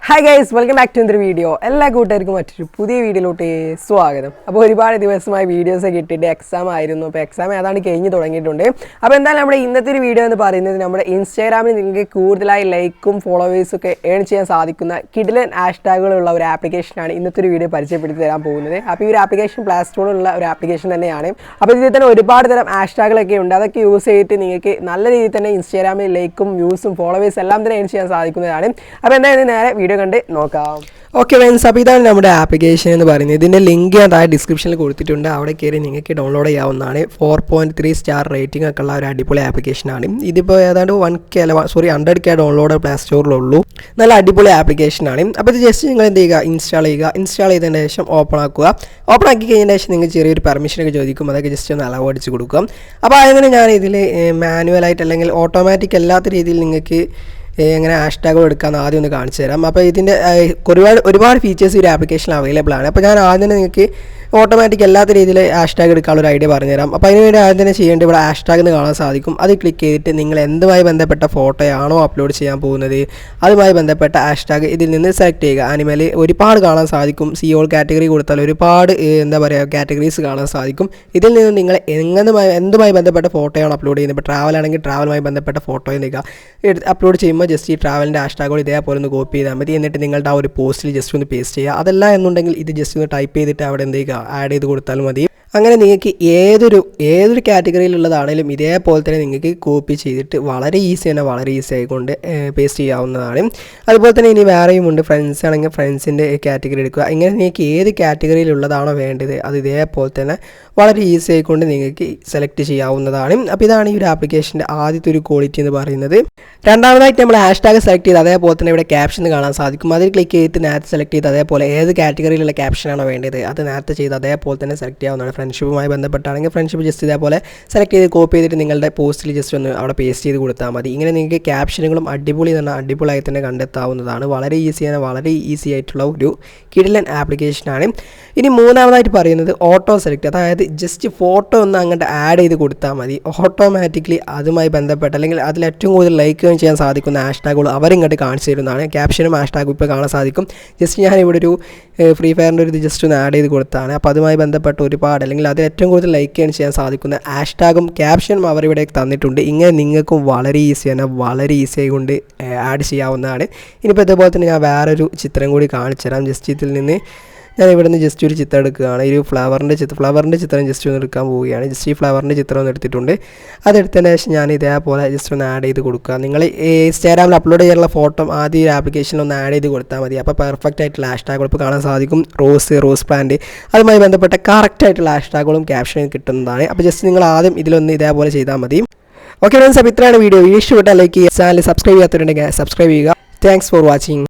Hi guys, welcome back to ഇന്നൊരു video. എല്ലാ കൂട്ടുകാർക്കും മറ്റൊരു പുതിയ വീഡിയോയിലോട്ട് സ്വാഗതം. അപ്പോൾ ഒരുപാട് ദിവസമായി വീഡിയോസൊക്കെ ഇട്ടിട്ട് എക്സാം ആയിരുന്നു. അപ്പോൾ എക്സാം ഏതാണ്ട് കഴിഞ്ഞ് തുടങ്ങിയിട്ടുണ്ട്. അപ്പോൾ എന്തായാലും നമ്മുടെ ഇന്നത്തെ ഒരു വീഡിയോ എന്ന് പറയുന്നത് നമ്മുടെ ഇൻസ്റ്റാഗ്രാമിൽ നിങ്ങൾക്ക് കൂടുതലായി ലൈക്കും ഫോളോവേഴ്സും ഒക്കെ ഏൺ ചെയ്യാൻ സാധിക്കുന്ന കിഡിലൻ ഹാഷ്ടാഗുകളുള്ള ഒരു ആപ്ലിക്കേഷനാണ് ഇന്നത്തെ ഒരു വീഡിയോ പരിചയപ്പെടുത്തി തരാൻ പോകുന്നത്. അപ്പോൾ ഈ ഒരു ആപ്ലിക്കേഷൻ പ്ലേ സ്റ്റോറിലുള്ള ഒരു ആപ്ലിക്കേഷൻ തന്നെയാണ്. അപ്പോൾ ഇതിൽ തന്നെ ഒരുപാട് തരം ഹാഷ്ടാഗുകളൊക്കെ ഉണ്ട്. അതൊക്കെ യൂസ് ചെയ്തിട്ട് നിങ്ങൾക്ക് നല്ല രീതിയിൽ തന്നെ ഇൻസ്റ്റാഗ്രാമിൽ ലൈക്കും വ്യൂസും ഫോളോവേഴ്സും എല്ലാം തന്നെ ഏൺ ചെയ്യാൻ സാധിക്കുന്നതാണ്. അപ്പോൾ എന്തായാലും നേരെ വീഡിയോ കണ്ട് നോക്കാം. ഓക്കെ ഫ്രണ്ട്സ്, അപ്പോൾ ഇതാണ് നമ്മുടെ ആപ്ലിക്കേഷൻ എന്ന് പറയുന്നത്. ഇതിൻ്റെ ലിങ്ക് ഞാൻ താഴെ ഡിസ്ക്രിപ്ഷനിൽ കൊടുത്തിട്ടുണ്ട്. അവിടെ കയറി നിങ്ങൾക്ക് ഡൗൺലോഡ് ചെയ്യാവുന്നതാണ്. 4.3 സ്റ്റാർ റേറ്റിംഗ് ഒക്കെ ഉള്ള ഒരു അടിപൊളി ആപ്ലിക്കേഷനാണ്. ഇതിപ്പോൾ ഏതാണ്ട് 100K ഡൗൺലോഡ് പ്ലേ സ്റ്റോറിലുള്ളൂ. നല്ല അടിപൊളി ആപ്ലിക്കേഷനാണ്. അപ്പോൾ ഇത് ജസ്റ്റ് നിങ്ങൾ എന്ത് ചെയ്യുക, ഇൻസ്റ്റാൾ ചെയ്യുക. ഇൻസ്റ്റാൾ ചെയ്തതിന് ശേഷം ഓപ്പൺ ആക്കുക. ഓപ്പൺ ആക്കി കഴിഞ്ഞതിന് ശേഷം നിങ്ങൾ ചെറിയൊരു പെർമിഷനൊക്കെ ചോദിക്കും. അതൊക്കെ ജസ്റ്റ് ഒന്ന് അലവ് അടിച്ച് കൊടുക്കുക. അപ്പോൾ അങ്ങനെ ഞാൻ ഇതിൽ മാനുവലായിട്ട് അല്ലെങ്കിൽ ഓട്ടോമാറ്റിക് അല്ലാത്ത രീതിയിൽ നിങ്ങൾക്ക് എങ്ങനെ ഹാഷ്ടാഗുകൾ എടുക്കാമെന്ന് ആദ്യം ഒന്ന് കാണിച്ചു തരാം. അപ്പോൾ ഇതിൻ്റെ ഒരുപാട് ഫീച്ചേഴ്സ് ഈ ഒരു ആപ്ലിക്കേഷനിൽ അവൈലബിൾ ആണ്. അപ്പോൾ ഞാൻ ആദ്യം തന്നെ നിങ്ങൾക്ക് ഓട്ടോമാറ്റിക് അല്ലാത്ത രീതിയിൽ ഹാഷ്ടാഗ് എടുക്കാനുള്ള ഒരു ഐഡിയ പറഞ്ഞുതരാം. അപ്പോൾ അതിന് വേണ്ടി ആദ്യം തന്നെ ചെയ്യേണ്ടത് ഇവിടെ ഹാഷ്ടാഗ് എന്ന് കാണാൻ സാധിക്കും. അത് ക്ലിക്ക് ചെയ്തിട്ട് നിങ്ങൾ എന്തുമായി ബന്ധപ്പെട്ട ഫോട്ടോയാണോ അപ്ലോഡ് ചെയ്യാൻ പോകുന്നത് അതുമായി ബന്ധപ്പെട്ട ഹാഷ്ടാഗ് ഇതിൽ നിന്ന് സെലക്ട് ചെയ്യുക. ആനിമൽ ഒരുപാട് കാണാൻ സാധിക്കും. സിയോൾ കാറ്റഗറി കൊടുത്താൽ ഒരുപാട് കാറ്റഗറീസ് കാണാൻ സാധിക്കും. ഇതിൽ നിന്ന് നിങ്ങൾ എന്തുമായി ബന്ധപ്പെട്ട ഫോട്ടോയാണ് അപ്ലോഡ് ചെയ്യുന്നത്. ഇപ്പോൾ ട്രാവൽ ആണെങ്കിൽ ട്രാവലുമായി ബന്ധപ്പെട്ട ഫോട്ടോ അപ്ലോഡ് ചെയ്യുമ്പോൾ ജസ്റ്റ് ഈ ട്രാവലിൻ്റെ ഹാഷ്ടാഗുകൾ ഇതേപോലെ ഒന്ന് കോപ്പി ചെയ്താൽ മതി. എന്നിട്ട് നിങ്ങളുടെ ആ ഒരു പോസ്റ്റിൽ ജസ്റ്റ് ഒന്ന് പേസ്റ്റ് ചെയ്യുക. അതല്ല എന്നുണ്ടെങ്കിൽ ഇത് ജസ്റ്റ് ഒന്ന് ടൈപ്പ് ചെയ്തിട്ട് അവിടെ എന്ത് ചെയ്യുക, ആഡ് ചെയ്ത് കൊടുത്താൽ മതി. അങ്ങനെ നിങ്ങൾക്ക് ഏതൊരു കാറ്റഗറിയിലുള്ളതാണെങ്കിലും ഇതേപോലെ തന്നെ നിങ്ങൾക്ക് കോപ്പി ചെയ്തിട്ട് വളരെ ഈസി ആയിക്കൊണ്ട് പേസ്റ്റ് ചെയ്യാവുന്നതാണ്. അതുപോലെ തന്നെ ഇനി വേറെയും ഉണ്ട്. ഫ്രണ്ട്സ് ആണെങ്കിൽ ഫ്രണ്ട്സിൻ്റെ കാറ്റഗറി എടുക്കുക. ഇങ്ങനെ നിങ്ങൾക്ക് ഏത് കാറ്റഗറിയിലുള്ളതാണോ വേണ്ടത് അത് ഇതേപോലെ തന്നെ വളരെ ഈസി ആയിക്കൊണ്ട് നിങ്ങൾക്ക് സെലക്ട് ചെയ്യാവുന്നതാണ്. അപ്പോൾ ഇതാണ് ഈ ഒരു ആപ്ലിക്കേഷൻ്റെ ആദ്യത്തെ ഒരു ക്വാളിറ്റി എന്ന് പറയുന്നത്. രണ്ടാമതായിട്ട് നമ്മൾ ഹാഷ്ടാഗ് സെലക്ട് ചെയ്ത് അതേപോലെ തന്നെ ഇവിടെ ക്യാപ്ഷൻ കാണാൻ സാധിക്കും. അതിൽ ക്ലിക്ക് ചെയ്തിട്ട് നേരത്തെ സെലക്ട് ചെയ്ത് അതേപോലെ ഏത് കാറ്റഗറിയിലുള്ള ക്യാപ്ഷനാണോ വേണ്ടത് അത് നേരത്തെ ചെയ്ത് അതേപോലെ തന്നെ സെലക്ട് ചെയ്യാവുന്നതാണ്. ഫ്രണ്ട്ഷിപ്പുമായി ബന്ധപ്പെട്ടാണെങ്കിൽ ഫ്രണ്ട്ഷിപ്പ് ജസ്റ്റ് ഇതേപോലെ സെലക്ട് ചെയ്ത് കോപ്പി ചെയ്തിട്ട് നിങ്ങളുടെ പോസ്റ്റിൽ ജസ്റ്റ് ഒന്ന് അവിടെ പേസ്റ്റ് ചെയ്ത് കൊടുത്താൽ മതി. ഇങ്ങനെ നിങ്ങൾക്ക് ക്യാപ്ഷനുകളും അടിപൊളിയായി തന്നെ കണ്ടെത്താവുന്നതാണ്. വളരെ ഈസി ആയിട്ടുള്ള ഒരു കിഡിലൻ ആപ്ലിക്കേഷനാണ്. ഇനി മൂന്നാമതായിട്ട് പറയുന്നത് ഓട്ടോ സെലക്ട്. അതായത് ജസ്റ്റ് ഫോട്ടോ ഒന്ന് അങ്ങോട്ട് ആഡ് ചെയ്ത് കൊടുത്താൽ മതി. ഓട്ടോമാറ്റിക്കലി അതുമായി ബന്ധപ്പെട്ട അല്ലെങ്കിൽ അതിൽ ഏറ്റവും കൂടുതൽ ലൈക്ക് ചെയ്യാൻ സാധിക്കുന്ന ഹാഷ്ടാഗുകൾ അവരിങ്ങോട്ട് കാണിച്ചു തരുന്നതാണ്. ക്യാപ്ഷനും ഹാഷ്ടാഗും ഇപ്പോൾ കാണാൻ സാധിക്കും. ജസ്റ്റ് ഞാനിവിടെ ഒരു ഫ്രീ ഫയറിൻ്റെ ഒരു ഇത് ജസ്റ്റ് ഒന്ന് ആഡ് ചെയ്ത് കൊടുത്താണ്. അപ്പോൾ അതുമായി ബന്ധപ്പെട്ട ഒരുപാട് അല്ലെങ്കിൽ അതിൽ ഏറ്റവും കൂടുതൽ ലൈക്ക് ചെയ്യാൻ സാധിക്കുന്ന ഹാഷ്ടാഗും ക്യാപ്ഷനും അവരിവിടെ തന്നിട്ടുണ്ട്. ഇങ്ങനെ നിങ്ങൾക്കും വളരെ ഈസി ആയിക്കൊണ്ട് ആഡ് ചെയ്യാവുന്നതാണ്. ഇനിയിപ്പോൾ ഇതേപോലെ തന്നെ ഞാൻ വേറൊരു ചിത്രം കൂടി കാണിച്ചു തരാം. ജസ്റ്റ് ഇതിൽ നിന്ന് ഞാൻ ഇവിടെ നിന്ന് ജസ്റ്റ് ഒരു ചിത്രം എടുക്കുകയാണ്. ഈ ഒരു ഫ്ലവറിൻ്റെ ചിത്രം ജസ്റ്റ് ഒന്ന് എടുക്കാൻ പോവുകയാണ്. ജസ്റ്റ് ഈ ഫ്ലവറിൻ്റെ ചിത്രം ഒന്ന് എടുത്തിട്ടുണ്ട്. അതെടുത്തതിന് ശേഷം ഞാൻ ഇതേപോലെ ജസ്റ്റ് ഒന്ന് ആഡ് ചെയ്ത് കൊടുക്കുക. നിങ്ങൾ ഇൻസ്റ്റാഗ്രാമിൽ അപ്ലോഡ് ചെയ്യാനുള്ള ഫോട്ടോ ആദ്യം ഈ ആപ്ലിക്കേഷനിൽ ഒന്ന് ആഡ് ചെയ്ത് കൊടുത്താൽ മതി. അപ്പോൾ പെർഫെക്റ്റ് ആയിട്ടുള്ള ഹാഷ്ടാഗുകൾ ഇപ്പോൾ കാണാൻ സാധിക്കും. റോസ് പ്ലാന്റ് അതുമായി ബന്ധപ്പെട്ട കറക്റ്റ് ആയിട്ടുള്ള ഹാഷ്ടാഗുകളും ക്യാപ്ഷനും കിട്ടുന്നതാണ്. അപ്പോൾ ജസ്റ്റ് നിങ്ങൾ ആദ്യം ഇതിലൊന്ന് ഇതേപോലെ ചെയ്താൽ മതി. ഓക്കെ ഫ്രണ്ട്സ്, അപ്പോൾ ഇത്രയാണ് വീഡിയോ. ഇഷ്ടപ്പെട്ടാൽ ലൈക്ക് ചെയ്യുക. ചാനൽ സബ്സ്ക്രൈബ് ചെയ്യാത്തവരുണ്ടെങ്കിൽ സബ്സ്ക്രൈബ് ചെയ്യുക. Thanks for watching.